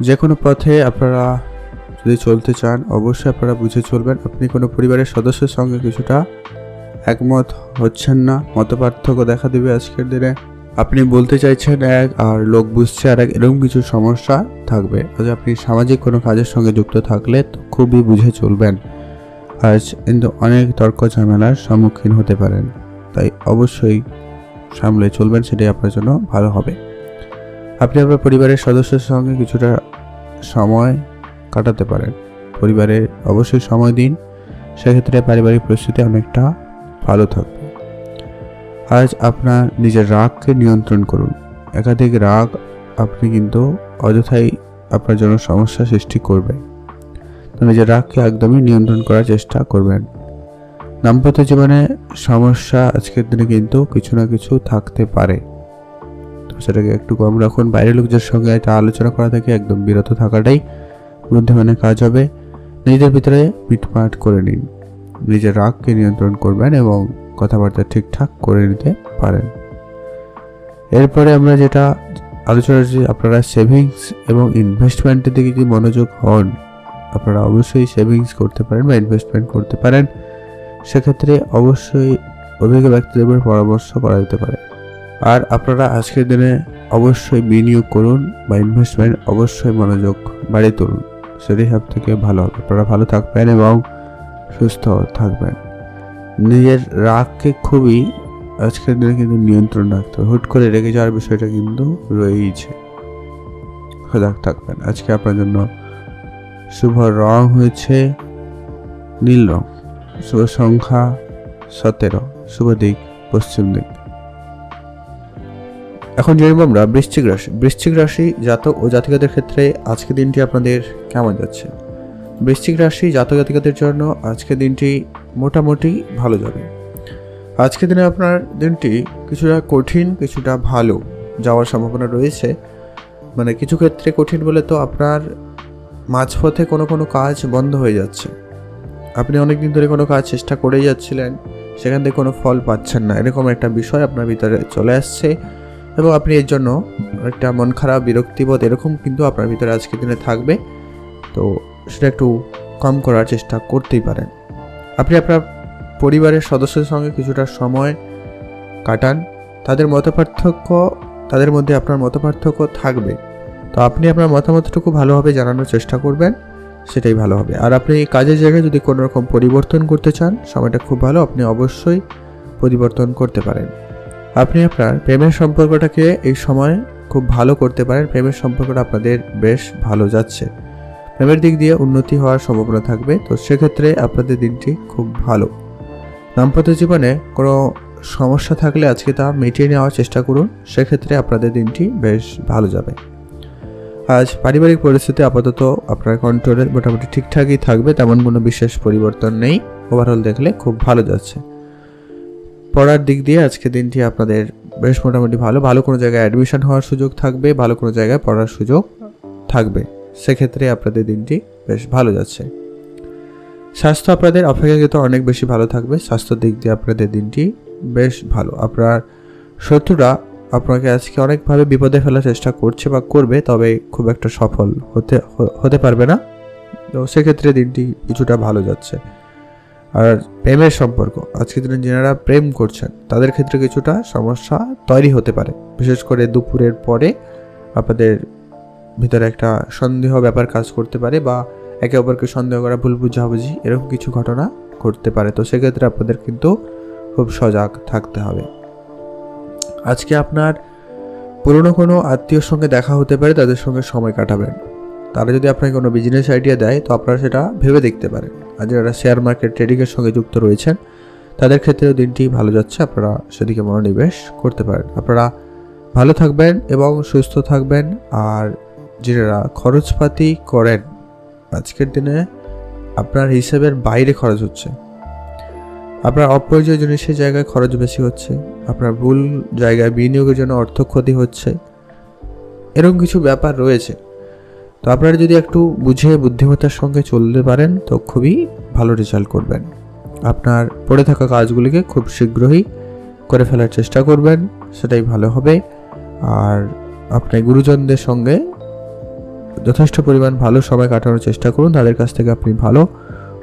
[SPEAKER 1] যে কোনো পথে আপনারা যদি চলতে চান অবশ্যই আপনারা বুঝে চলবেন। আপনি কোনো পরিবারের সদস্যের সঙ্গে কিছুটা একমত হচ্ছেন না, মতপার্থক্য দেখা দেবে আজকের দিনে। আপনি বলতে চাইছেন এক আর লোক বুঝছে আর এক, এরকম কিছু সমস্যা থাকবে। আজ আপনি সামাজিক কোনো কাজের সঙ্গে যুক্ত থাকলে তো খুবই বুঝে চলবেন। আজ কিন্তু অনেক তর্ক ঝামেলার সম্মুখীন হতে পারেন, তাই অবশ্যই সামলে চলবেন, সেটাই আপনার জন্য ভালো হবে। আপনি আপনার পরিবারের সদস্যের সঙ্গে কিছুটা সময় কাটাতে পারেন, পরিবারে অবশ্যই সময় দিন, সেক্ষেত্রে পারিবারিক পরিস্থিতি অনেকটা ভালো থাকবে। আজ আপনার নিজের রাগকে নিয়ন্ত্রণ করুন। একাধিক রাগ আপনি কিন্তু অযথাই আপনার জন্য সমস্যা সৃষ্টি করবে, তো নিজের রাগকে একদমই নিয়ন্ত্রণ করার চেষ্টা করবেন। দাম্পত্য জীবনে সমস্যা আজকের দিনে কিন্তু কিছু না কিছু থাকতে পারে, তো সেটাকে একটু কম রাখুন। বাইরের লোকদের সঙ্গে একটা আলোচনা করা থেকে একদম বিরত থাকাটাই বুদ্ধিমানের কাজ হবে। নিজের ভিতরে মিটমাট করে নিন, নিজের রাগকে নিয়ন্ত্রণ করবেন এবং কথাবার্তা ঠিকঠাক করে নিতে পারেন। এরপরে আমরা যেটা আলোচনা করছি, আপনারা সেভিংস এবং ইনভেস্টমেন্টের দিকে যদি মনোযোগ হন, আপনারা অবশ্যই সেভিংস করতে পারেন বা ইনভেস্টমেন্ট করতে পারেন। সেক্ষেত্রে অবশ্যই অভিজ্ঞ ব্যক্তিদের পরামর্শ করা যেতে পারে। আর আপনারা আজকের দিনে অবশ্যই বিনিয়োগ করুন বা ইনভেস্টমেন্ট অবশ্যই মনোযোগ বাড়িয়ে তুলুন, সেটাই সব থেকে ভালো হবে। আপনারা ভালো থাকবেন এবং সুস্থ থাকবেন। নিজের রাগকে খুবই আজকের দিনে কিন্তু নিয়ন্ত্রণ রাখতে হবে, হুট করে রেগে যাওয়ার বিষয়টা কিন্তু রয়েইছে। সজাগ থাকবেন। আজকে আপনার জন্য শুভ রং হয়েছে নীল রং, শুভ সংখ্যা 17, শুভ দিক পশ্চিম দিক। এখন জানব আমরা বৃশ্চিক রাশি। বৃশ্চিক রাশি জাতক ও জাতিকাদের ক্ষেত্রে আজকের দিনটি আপনাদের কেমন যাচ্ছে? বৃশ্চিক রাশি জাতক জাতিকাদের জন্য আজকের দিনটি মোটামুটি ভালো যাবে। আজকের দিনে আপনার দিনটি কিছুটা কঠিন, কিছুটা ভালো যাওয়ার সম্ভাবনা রয়েছে। মানে কিছু ক্ষেত্রে কঠিন বলে তো আপনার মাঝপথে কোনো কাজ বন্ধ হয়ে যাচ্ছে। আপনি অনেকদিন ধরে কোনো কাজ চেষ্টা করেই যাচ্ছিলেন, সেখান থেকে কোনো ফল পাচ্ছেন না, এরকম একটা বিষয় আপনার ভিতরে চলে আসছে এবং আপনি এর জন্য একটা মন খারাপ, বিরক্তিবোধ এরকম কিন্তু আপনার ভিতরে আজকের দিনে থাকবে। তো সেটা একটু কম করার চেষ্টা করতেই পারেন। আপনি আপনার পরিবারের সদস্যদের সঙ্গে কিছুটা সময় কাটান, তাদের মধ্যে আপনার মতপার্থক্য থাকবে, তো আপনি আপনার মতামতটুকু ভালোভাবে জানানোর চেষ্টা করবেন, সেটাই ভালো হবে। আর আপনি কাজের জায়গায় যদি কোনো রকম পরিবর্তন করতে চান, সময়টা খুব ভালো, আপনি অবশ্যই পরিবর্তন করতে পারেন। আপনি আপনার প্রেমের সম্পর্কটাকে এই সময় খুব ভালো করতে পারেন। প্রেমের সম্পর্কটা আপনাদের বেশ ভালো যাচ্ছে, প্রেমের দিক দিয়ে উন্নতি হওয়ার সম্ভাবনা থাকবে, তো সেক্ষেত্রে আপনাদের দিনটি খুব ভালো। দাম্পত্য জীবনে কোনো সমস্যা থাকলে আজকে তা মিটিয়ে নেওয়ার চেষ্টা করুন, সেক্ষেত্রে আপনাদের দিনটি বেশ ভালো যাবে। আজ পারিবারিক পরিস্থিতি আপাতত আপনার কন্ট্রোলে মোটামুটি ঠিকঠাকই থাকবে, তেমন কোনো বিশেষ পরিবর্তন নেই। ওভারঅল দেখলে খুব ভালো যাচ্ছে। পড়ার দিক দিয়ে আজকে দিনটি আপনাদের বেশ মোটামুটি ভালো কোনো জায়গায় অ্যাডমিশন হওয়ার সুযোগ থাকবে, ভালো কোনো জায়গায় পড়ার সুযোগ থাকবে, সেক্ষেত্রে আপনাদের দিনটি বেশ ভালো যাচ্ছে। স্বাস্থ্য আপনাদের অপেক্ষাকৃত অনেক বেশি ভালো থাকবে। স্বাস্থ্যের দিক দিয়ে আপনাদের দিনটি বেশ ভালো। আপনার শত্রুরা আপনাকে আজকে অনেকভাবে বিপদে ফেলার চেষ্টা করছে বা করবে, তবে খুব একটা সফল হতে পারবে না, তো সেক্ষেত্রে দিনটি কিছুটা ভালো যাচ্ছে। আর প্রেমের সম্পর্ক আজকের দিনে যারা প্রেম করছেন তাদের ক্ষেত্রে কিছুটা সমস্যা তৈরি হতে পারে, বিশেষ করে দুপুরের পরে আপনাদের ভিতরে একটা সন্দেহ ব্যাপার কাজ করতে পারে বা একে অপরকে সন্দেহ করা, ভুল বুঝাবুঝি এরকম কিছু ঘটনা ঘটতে পারে, তো সেক্ষেত্রে আপনাদের কিন্তু খুব সজাগ থাকতে হবে। আজকে আপনার পুরনো কোনো আত্মীয়র সঙ্গে দেখা হতে পারে, তাদের সঙ্গে সময় কাটাবেন। তারা যদি আপনাকে কোনো বিজনেস আইডিয়া দেয়, তো আপনারা সেটা ভেবে দেখতে পারেন। আর যারা শেয়ার মার্কেট ট্রেডিংয়ের সঙ্গে যুক্ত রয়েছেন তাদের ক্ষেত্রেও দিনটি ভালো যাচ্ছে, আপনারা সেদিকে মনোনিবেশ করতে পারেন। আপনারা ভালো থাকবেন এবং সুস্থ থাকবেন। আর যারা খরচপাতি করেন, আজকের দিনে আপনার হিসেবের বাইরে খরচ হচ্ছে, আপনার অপ্রয়োজনীয় জিনিসের জায়গায় খরচ বেশি হচ্ছে, আপনার ভুল জায়গায় বিনিয়োগের জন্য অর্থ ক্ষতি হচ্ছে, এরকম কিছু ব্যাপার রয়েছে। তো আপনারা যদি একটু বুঝে বুদ্ধিমত্তার সঙ্গে চলতে পারেন, তো খুবই ভালো রেজাল্ট করবেন। আপনার পড়ে থাকা কাজগুলিকে খুব শীঘ্রই করে ফেলার চেষ্টা করবেন, সেটাই ভালো হবে। আর আপনার গুরুজনদের সঙ্গে যথেষ্ট পরিমাণ ভালো সময় কাটানোর চেষ্টা করুন, তাদের কাছ থেকে আপনি ভালো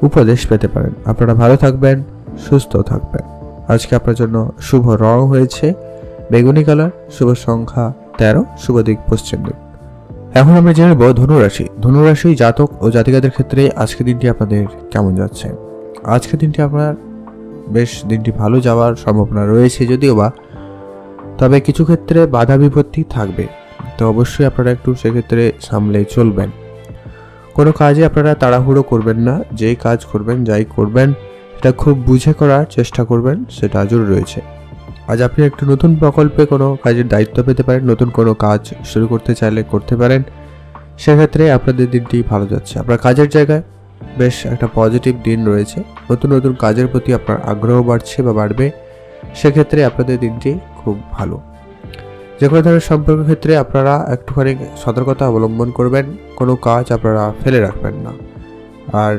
[SPEAKER 1] উপদেশ পেতে পারেন। আপনারা ভালো থাকবেন, সুস্থ থাকবেন। আজকে আপনার জন্য শুভ রং হয়েছে বেগুনি কালার, শুভ সংখ্যা 13, শুভ দিক পশ্চিম দিক। এখন আমরা জেনে নেব ধনুরাশি। ধনুরাশি জাতক ও জাতিকাদের ক্ষেত্রে আজকের দিনটি আপনাদের কেমন যাচ্ছে? আজকের দিনটি আপনার বেশ দিনটি ভালো যাওয়ার সম্ভাবনা রয়েছে যদিও বা, তবে কিছু ক্ষেত্রে বাধা বিপত্তি থাকবে, তো অবশ্যই আপনারা একটু সেক্ষেত্রে সামলে চলবেন। কোনো কাজে আপনারা তাড়াহুড়ো করবেন না, যেই কাজ করবেন যাই করবেন এটা খুব বুঝে করার চেষ্টা করবেন, সেটা জরুরি রয়েছে। আজ আপনি একটু নতুন প্রকল্পে কোনো কাজের দায়িত্ব পেতে পারেন, নতুন কোনো কাজ শুরু করতে চাইলে করতে পারেন, সেক্ষেত্রে আপনাদের দিনটি ভালো যাচ্ছে। আপনার কাজের জায়গায় বেশ একটা পজিটিভ দিন রয়েছে। নতুন নতুন কাজের প্রতি আপনার আগ্রহ বাড়ছে বা বাড়বে, সেক্ষেত্রে আপনাদের দিনটি খুব ভালো। যে কোনো ধরনের সম্পর্কের ক্ষেত্রে আপনারা একটুখানি সতর্কতা অবলম্বন করবেন, কোনো কাজ আপনারা ফেলে রাখবেন না। আর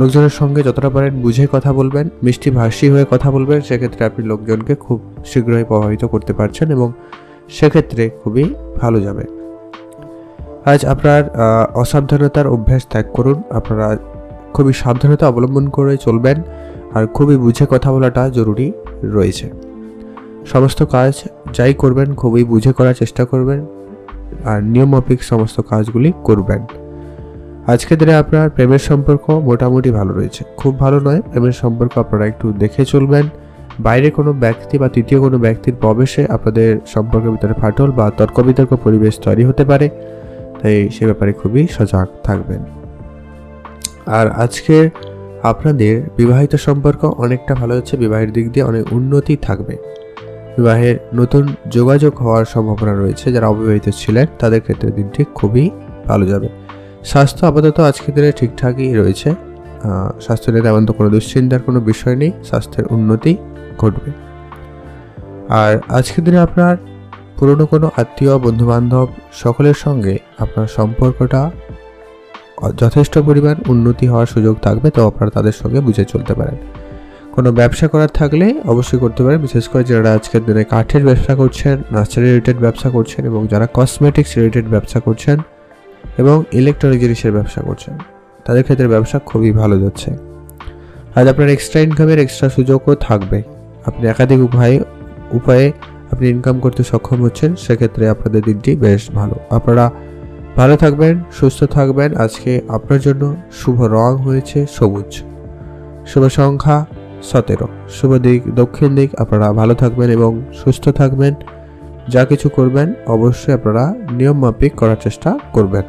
[SPEAKER 1] লোকজনের সঙ্গে যতটা পারেন বুঝে কথা বলবেন, মিষ্টি ভাষী হয়ে কথা বলবেন, সেক্ষেত্রে আপনি লোকজনকে খুব শীঘ্রই প্রভাবিত করতে পারছেন এবং সেক্ষেত্রে খুবই ভালো যাবে। আজ আপনার অসাবধানতার অভ্যাস ত্যাগ করুন, আপনারা খুবই সাবধানতা অবলম্বন করে চলবেন আর খুবই বুঝে কথা বলাটা জরুরি রয়েছে। সমস্ত কাজ যাই করবেন খুবই বুঝে করার চেষ্টা করবেন আর নিয়মমাফিক সমস্ত কাজগুলি করবেন। আজকের দিনে আপনার প্রেমের সম্পর্ক মোটামুটি ভালো রয়েছে, খুব ভালো নয়। প্রেমের সম্পর্ক আপনারা একটু দেখে চলবেন। বাইরে কোনো ব্যক্তি বা তৃতীয় কোনো ব্যক্তির প্রবেশে আপনাদের সম্পর্কের ভিতরে ফাটল বা তর্ক বিতর্ক পরিবেশ তৈরি হতে পারে, তাই সে ব্যাপারে খুবই সজাগ থাকবেন। আর আজকে আপনাদের বিবাহিত সম্পর্ক অনেকটা ভালো হচ্ছে, বিবাহের দিক দিয়ে অনেক উন্নতি থাকবে। বিবাহের নতুন যোগাযোগ হওয়ার সম্ভাবনা রয়েছে। যারা অবিবাহিত ছিলেন তাদের ক্ষেত্রে দিনটি খুবই ভালো যাবে। স্বাস্থ্য আপাতত আজকের দিনে ঠিকঠাকই রয়েছে, স্বাস্থ্য নিয়ে তেমন তো কোনো দুশ্চিন্তার কোনো বিষয় নেই, স্বাস্থ্যের উন্নতি ঘটবে। আর আজকের দিনে আপনার পুরনো কোনো আত্মীয় বন্ধুবান্ধব সকলের সঙ্গে আপনার সম্পর্কটা যথেষ্ট পরিমাণ উন্নতি হওয়ার সুযোগ থাকবে, তো আপনারা তাদের সঙ্গে বুঝে চলতে পারেন। কোনো ব্যবসা করার থাকলে অবশ্যই করতে পারেন, বিশেষ করে যারা আজকের দিনে কাঠের ব্যবসা করছেন, নার্সারি রিলেটেড ব্যবসা করছেন এবং যারা কসমেটিক্স রিলেটেড ব্যবসা করছেন এবং ইলেকট্রনিক জিনিসের ব্যবসা করছেন, তাদের ক্ষেত্রে ব্যবসা খুবই ভালো যাচ্ছে। আজ আপনার এক্সট্রা ইনকামের এক্সট্রা সুযোগও থাকবে। আপনি একাধিক উপায়ে আপনি ইনকাম করতে সক্ষম হচ্ছেন, সেক্ষেত্রে আপনাদের দিনটি বেশ ভালো। আপনারা ভালো থাকবেন, সুস্থ থাকবেন। আজকে আপনার জন্য শুভ রং হয়েছে সবুজ, শুভ সংখ্যা 17, শুভ দিক দক্ষিণ দিক। আপনারা ভালো থাকবেন এবং সুস্থ থাকবেন। যা কিছু করবেন অবশ্যই আপনারা নিয়ম মাফিক করার চেষ্টা করবেন।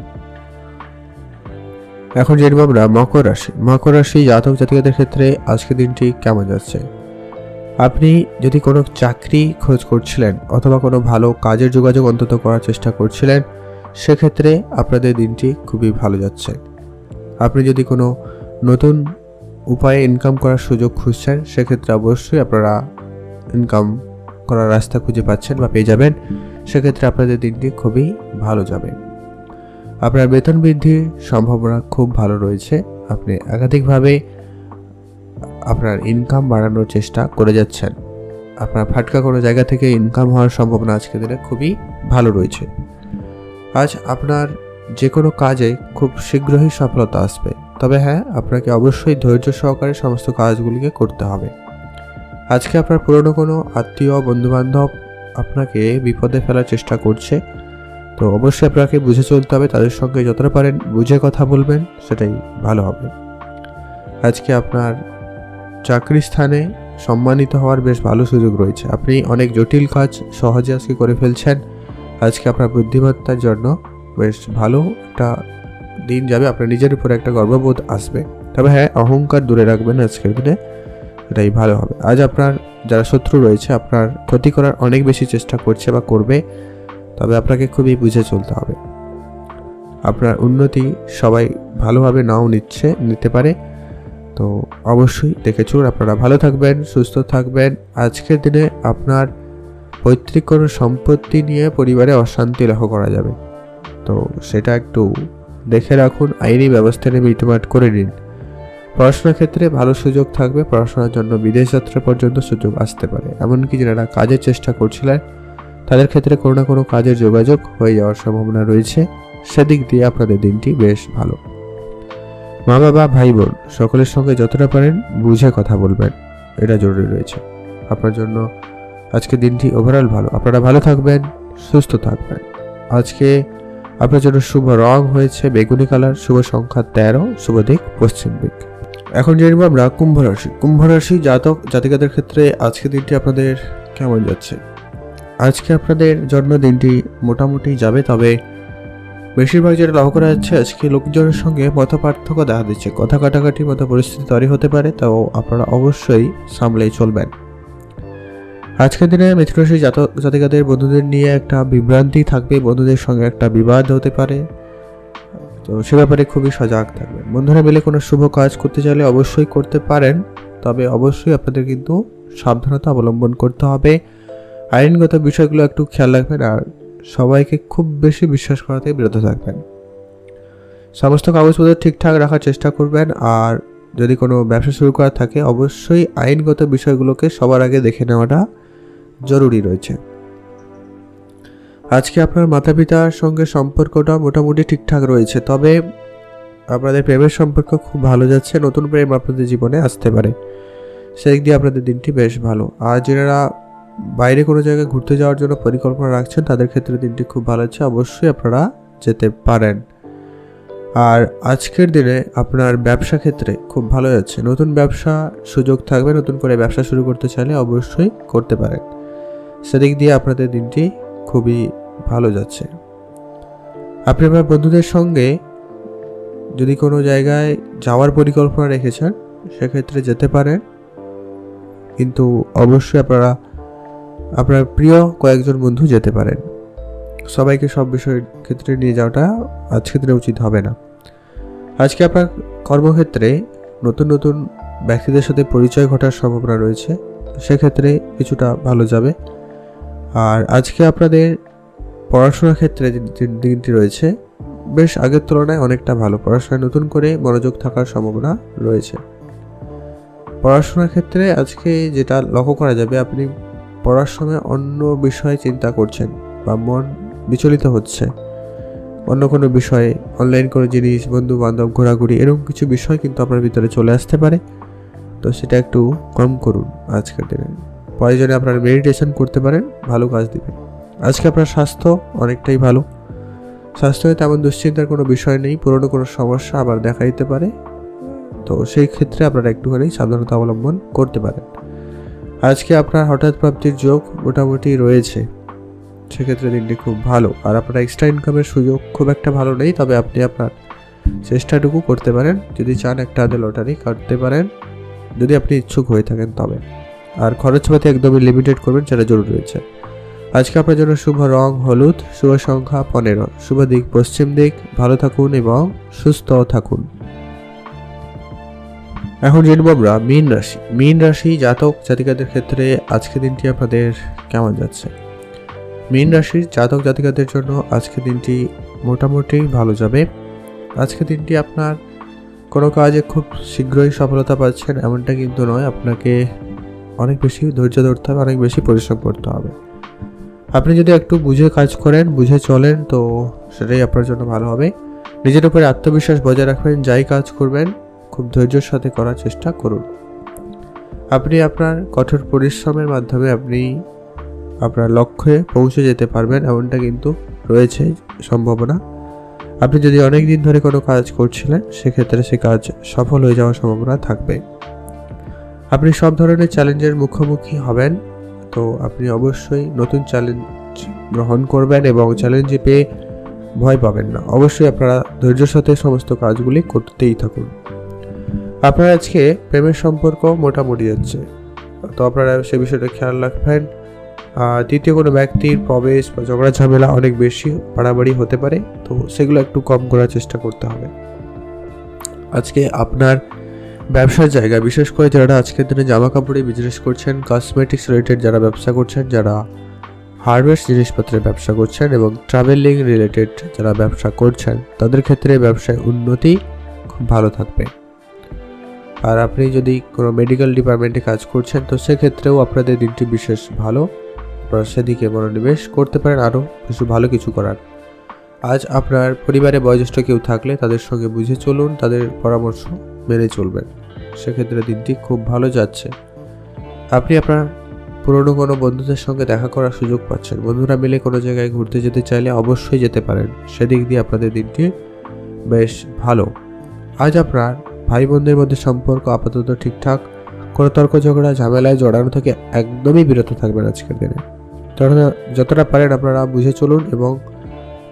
[SPEAKER 1] এখন জেনব আমরা মকর রাশি। মকর রাশি জাতক জাতিকাদের ক্ষেত্রে আজকের দিনটি কেমন যাচ্ছে? আপনি যদি কোনো চাকরি খোঁজ করছিলেন অথবা কোনো ভালো কাজের যোগাযোগ অন্তত করার চেষ্টা করছিলেন, সেক্ষেত্রে আপনাদের দিনটি খুবই ভালো যাচ্ছে। আপনি যদি কোনো নতুন উপায়ে ইনকাম করার সুযোগ খুঁজছেন, সেক্ষেত্রে অবশ্যই আপনারা ইনকাম করার রাস্তা খুঁজে পাচ্ছেন বা পেয়ে যাবেন, সেক্ষেত্রে আপনাদের দিনটি খুবই ভালো যাবে। আপনার বেতন বৃদ্ধির সম্ভাবনা খুব ভালো রয়েছে। আপনি একাধিকভাবে আপনার ইনকাম বাড়ানোর চেষ্টা করে যাচ্ছেন। আপনার ফাটকা কোনো জায়গা থেকে ইনকাম হওয়ার সম্ভাবনা আজকের দিনে খুবই ভালো রয়েছে। আজ আপনার যে কোনো কাজে খুব শীঘ্রই সফলতা আসবে, তবে হ্যাঁ, আপনাকে অবশ্যই ধৈর্য সহকারে সমস্ত কাজগুলিকে করতে হবে। আজকে আপনার পুরনো কোনো আত্মীয় বন্ধুবান্ধব আপনাকে বিপদে ফেলার চেষ্টা করছে, তো অবশ্যই আপনাকে বুঝে চলতে হবে। তাদের সঙ্গে যতটা পারেন বুঝে কথা বলবেন, সেটাই ভালো হবে। আজকে আপনার চাকরি স্থানে সম্মানিত হওয়ার বেশ ভালো সুযোগ রয়েছে। আপনি অনেক জটিল কাজ সহজে আজকে করে ফেলছেন। আজকে আপনার বুদ্ধিমত্তার জন্য বেশ ভালো একটা দিন যাবে। আপনার নিজের উপরে একটা গর্ববোধ আসবে, তবে হ্যাঁ, অহংকার দূরে রাখবেন আজকের দিনে, এটাই ভালো হবে। আজ আপনার যারা শত্রু রয়েছে আপনার ক্ষতি করার অনেক বেশি চেষ্টা করছে বা করবে, তবে আপনাকে খুবই বুঝে চলতে হবে। আপনার উন্নতি সবাই ভালোভাবে নাও নিতে পারে, তো অবশ্যই দেখে চলুন। আপনারা ভালো থাকবেন, সুস্থ থাকবেন। আজকের দিনে আপনার পৈতৃক কোনো সম্পত্তি নিয়ে পরিবারে অশান্তি লক্ষ্য করা যাবে, তো সেটা একটু দেখে রাখুন। আইনি ব্যবস্থা নিয়ে মিটমাট করে নিন। পড়াশোনার ক্ষেত্রে ভালো সুযোগ থাকবে, পড়াশোনার জন্য বিদেশ যাত্রা পর্যন্ত সুযোগ আসতে পারে। এমনকি যারা কাজের চেষ্টা করছিলেন তাদের ক্ষেত্রে কোনো না কোনো কাজের যোগাযোগ হয়ে যাওয়ার সম্ভাবনা রয়েছে, সেদিক দিয়ে আপনাদের দিনটি বেশ ভালো। মা বাবা ভাই বোন সকলের সঙ্গে যতটা পারেন বুঝে কথা বলবেন, এটা জরুরি রয়েছে। আপনার জন্য আজকে দিনটি ওভারঅল ভালো। আপনারা ভালো থাকবেন, সুস্থ থাকবেন। আজকে আপনার জন্য শুভ রং হয়েছে বেগুনি কালার, শুভ সংখ্যা 13, শুভ দিক পশ্চিম দিক। এখন জানবো আমরা কুম্ভ রাশি। কুম্ভ রাশি জাতক জাতিকাদের ক্ষেত্রে আজকে দিনটি আপনাদের কেমন যাচ্ছে? আজকে আপনাদের জন্য দিনটি মোটামুটি যাবে, তবে বেশিরভাগ যেটা লক্ষ্য করা যাচ্ছে আজকে লোকজনের সঙ্গে মত পার্থক্য দেখা দিচ্ছে, কথা কাটাকাটির মতো পরিস্থিতি তৈরি হতে পারে, তাও আপনারা অবশ্যই সামলেই চলবেন। আজকের দিনে মিথুন রাশি জাতক জাতিকাদের বন্ধুদের নিয়ে একটা বিভ্রান্তি থাকবে, বন্ধুদের সঙ্গে একটা বিবাদ হতে পারে, তো সে ব্যাপারে খুবই সজাগ থাকবেন। বন্ধুরা মিলে কোনো শুভ কাজ করতে চাইলে অবশ্যই করতে পারেন, তবে অবশ্যই আপনাদের কিন্তু সাবধানতা অবলম্বন করতে হবে। আইনগত বিষয়গুলো একটু খেয়াল রাখবেন, আর সবাইকে খুব বেশি বিশ্বাস করা থেকে বিরত থাকবেন। সমস্ত কাগজপত্র ঠিকঠাক রাখার চেষ্টা করবেন। আর যদি কোনো ব্যবসা শুরু করা থাকে অবশ্যই আইনগত বিষয়গুলোকে সবার আগে দেখে নেওয়াটা জরুরি রয়েছে। আজকে আপনার মাতা পিতার সঙ্গে সম্পর্কটা মোটামুটি ঠিকঠাক রয়েছে, তবে আপনাদের প্রেমের সম্পর্ক খুব ভালো যাচ্ছে। নতুন প্রেম আপনাদের জীবনে আসতে পারে, সেই দিক দিয়ে আপনাদের দিনটি বেশ ভালো। আর যারা বাইরে কোনো জায়গায় ঘুরতে যাওয়ার জন্য পরিকল্পনা রাখছেন তাদের ক্ষেত্রে দিনটি খুব ভালো আছে, অবশ্যই আপনারা যেতে পারেন। আর আজকের দিনে আপনার ব্যবসা ক্ষেত্রে খুব ভালো যাচ্ছে, নতুন ব্যবসা সুযোগ থাকবে। নতুন করে ব্যবসা শুরু করতে চাইলে অবশ্যই করতে পারেন, সেদিক দিয়ে আপনাদের দিনটি খুবই ভালো যাচ্ছে। আপনি আপনার বন্ধুদের সঙ্গে যদি কোনো জায়গায় যাওয়ার পরিকল্পনা রেখেছেন সেক্ষেত্রে যেতে পারেন, কিন্তু অবশ্যই আপনারা আপনার প্রিয় কয়েকজন বন্ধু যেতে পারেন। সবাইকে সব বিষয়ের ক্ষেত্রে নিয়ে যাওয়াটা আজকের দিনে উচিত হবে না। আজকে আপনার কর্মক্ষেত্রে নতুন নতুন ব্যক্তিদের সাথে পরিচয় ঘটার সম্ভাবনা রয়েছে, সেক্ষেত্রে কিছুটা ভালো যাবে। আর আজকে আপনাদের পড়াশোনার ক্ষেত্রে যে দিনটি রয়েছে বেশ আগের তুলনায় অনেকটা ভালো, পড়াশোনায় নতুন করে মনোযোগ থাকার সম্ভাবনা রয়েছে। পড়াশোনার ক্ষেত্রে আজকে যেটা লক্ষ্য করা যাবে, আপনি পড়ার সময় অন্য বিষয়ে চিন্তা করছেন বা মন বিচলিত হচ্ছে, অন্য কোনো বিষয়ে, অনলাইন কোনো জিনিস, বন্ধু বান্ধব, ঘোরাঘুরি, এরকম কিছু বিষয় কিন্তু আপনার ভিতরে চলে আসতে পারে। তো সেটা একটু কম করুন আজকের দিনে। প্রয়োজনে আপনার মেডিটেশন করতে পারেন, ভালো কাজ দিবে। আজকে আপনার স্বাস্থ্য অনেকটাই ভালো, স্বাস্থ্যে তেমন দুশ্চিন্তার কোনো বিষয় নেই। পুরনো কোনো সমস্যা আবার দেখা দিতে পারে, তো সেই ক্ষেত্রে আপনারা একটুখানি সাবধানতা অবলম্বন করতে পারেন। আজকে আপনার হঠাৎ প্রাপ্তির যোগ মোটামুটি রয়েছে, সেক্ষেত্রে দিনটি খুব ভালো। আর আপনার এক্সট্রা ইনকামের সুযোগ খুব একটা ভালো নেই, তবে আপনি আপনার চেষ্টাটুকু করতে পারেন। যদি চান একটা হাতে লটারি কাটতে পারেন, যদি আপনি ইচ্ছুক হয়ে থাকেন তবে। আর খরচপাতি একদমই লিমিটেড করবেন, যেটা জরুরি রয়েছে। আজকে আপনার জন্য শুভ রং হলুদ, শুভ সংখ্যা 15, শুভ দিক পশ্চিম দিক। ভালো থাকুন এবং সুস্থ থাকুন। এখন জেনব আমরা মীন রাশি। মীন রাশি জাতক জাতিকাদের ক্ষেত্রে আজকে দিনটি আপনাদের কেমন যাচ্ছে? মীন রাশির জাতক জাতিকাদের জন্য আজকে দিনটি মোটামুটি ভালো যাবে। আজকে দিনটি আপনার কোনো কাজে খুব শীঘ্রই সফলতা পাচ্ছেন এমনটা কিন্তু নয়, আপনাকে অনেক বেশি ধৈর্য ধরতে হবে, অনেক বেশি পরিশ্রম করতে হবে। আপনি যদি একটু বুঝে কাজ করেন, বুঝে চলেন, তো সেটাই আপনার জন্য ভালো হবে। নিজের উপরে আত্মবিশ্বাস বজায় রাখবেন, যাই কাজ করবেন খুব ধৈর্যের সাথে করার চেষ্টা করুন। আপনি আপনার কঠোর পরিশ্রমের মাধ্যমে আপনি আপনার লক্ষ্যে পৌঁছে যেতে পারবেন, এমনটা কিন্তু রয়েছে সম্ভাবনা। আপনি যদি অনেক দিন ধরে কোনো কাজ করছিলেন সেক্ষেত্রে সে কাজ সফল হয়ে যাওয়ার সম্ভাবনা থাকবে। আপনি সব ধরনের চ্যালেঞ্জের মুখোমুখি হবেন, তো আপনি অবশ্যই নতুন চ্যালেঞ্জ গ্রহণ করবেন এবং চ্যালেঞ্জে পেয়ে ভয় পাবেন না। অবশ্যই আপনারা ধৈর্যের সাথে সমস্ত কাজগুলি করতেই থাকুন। আপনার আজকে প্রেমের সম্পর্ক মোটামুটি যাচ্ছে, তো আপনারা সে বিষয়টা খেয়াল রাখবেন। তৃতীয় কোনো ব্যক্তির প্রবেশ বা ঝগড়া ঝামেলা অনেক বেশি বাড়াবাড়ি হতে পারে, তো সেগুলো একটু কম করার চেষ্টা করতে হবে। আজকে আপনার ব্যবসার জায়গা, বিশেষ করে যারা আজকের দিনে জামা কাপড়ে বিজনেস করছেন, কসমেটিক্স রিলেটেড যারা ব্যবসা করছেন, যারা হার্ডওয়্যার জিনিসপত্রের ব্যবসা করছেন এবং ট্রাভেলিং রিলেটেড যারা ব্যবসা করছেন, তাদের ক্ষেত্রে ব্যবসায় উন্নতি খুব ভালো থাকবে। আর আপনি যদি কোনো মেডিকেল ডিপার্টমেন্টে কাজ করছেন, তো সেক্ষেত্রেও আপনাদের দিনটি বিশেষ ভালো, আপনারা সেদিকে মনোনিবেশ করতে পারেন আরও ভালো কিছু করার। আজ আপনার পরিবারে বয়োজ্যেষ্ঠ কেউ থাকলে তাদের সঙ্গে বুঝে চলুন, তাদের পরামর্শ মেনে চলবেন, সেক্ষেত্রে দিনটি খুব ভালো যাচ্ছে। আপনি আপনার পুরনো কোনো বন্ধুদের সঙ্গে দেখা করার সুযোগ পাচ্ছেন, বন্ধুরা মিলে কোনো জায়গায় ঘুরতে যেতে চাইলে অবশ্যই যেতে পারেন, সেদিক দিয়ে আপনাদের দিনটি বেশ ভালো। আজ আপনার ভাই বোনদের মধ্যে সম্পর্ক আপাতত ঠিকঠাক, কোনো তর্ক ঝগড়া ঝামেলায় জড়ানো থেকে একদমই বিরত থাকবেন আজকের দিনে। যতটা পারেন আপনারা বুঝে চলুন এবং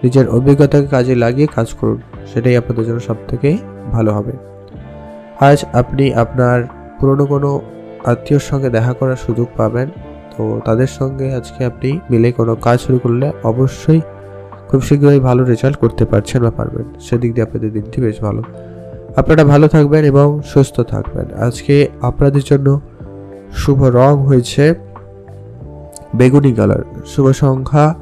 [SPEAKER 1] নিজের অভিজ্ঞতাকে কাজে লাগিয়ে কাজ করুন, সেটাই আপনাদের জন্য সব থেকে ভালো হবে। আজ আপনি আপনার পুরনো কোনো আত্মীয়র সঙ্গে দেখা করার সুযোগ পাবেন, তো তাদের সঙ্গে আজকে আপনি মিলে কোনো কাজ শুরু করলে অবশ্যই খুব শীঘ্রই ভালো রেজাল্ট করতে পারছেন বা পারবেন, সেদিক দিয়ে আপনাদের দিনটি বেশ ভালো। আপনারা ভালো থাকবেন এবং সুস্থ থাকবেন। আজকে আপনাদের জন্য শুভ রং হয়েছে বেগুনি কালার, শুভ সংখ্যা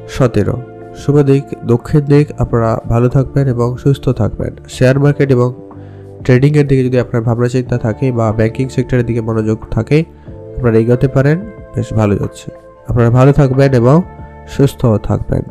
[SPEAKER 1] 17, শুভ দিক দক্ষিণ দিক। আপনারা ভালো থাকবেন এবং সুস্থ থাকবেন। শেয়ার মার্কেট এবং ট্রেডিং এর দিকে যদি আপনার ভাবনা চিন্তা থাকে বা ব্যাংকিং সেক্টরের দিকে মনোযোগ থাকে, আপনারা এগোতে পারেন, বেশ ভালো যাচ্ছে। আপনারা ভালো থাকবেন এবং সুস্থ থাকবেন।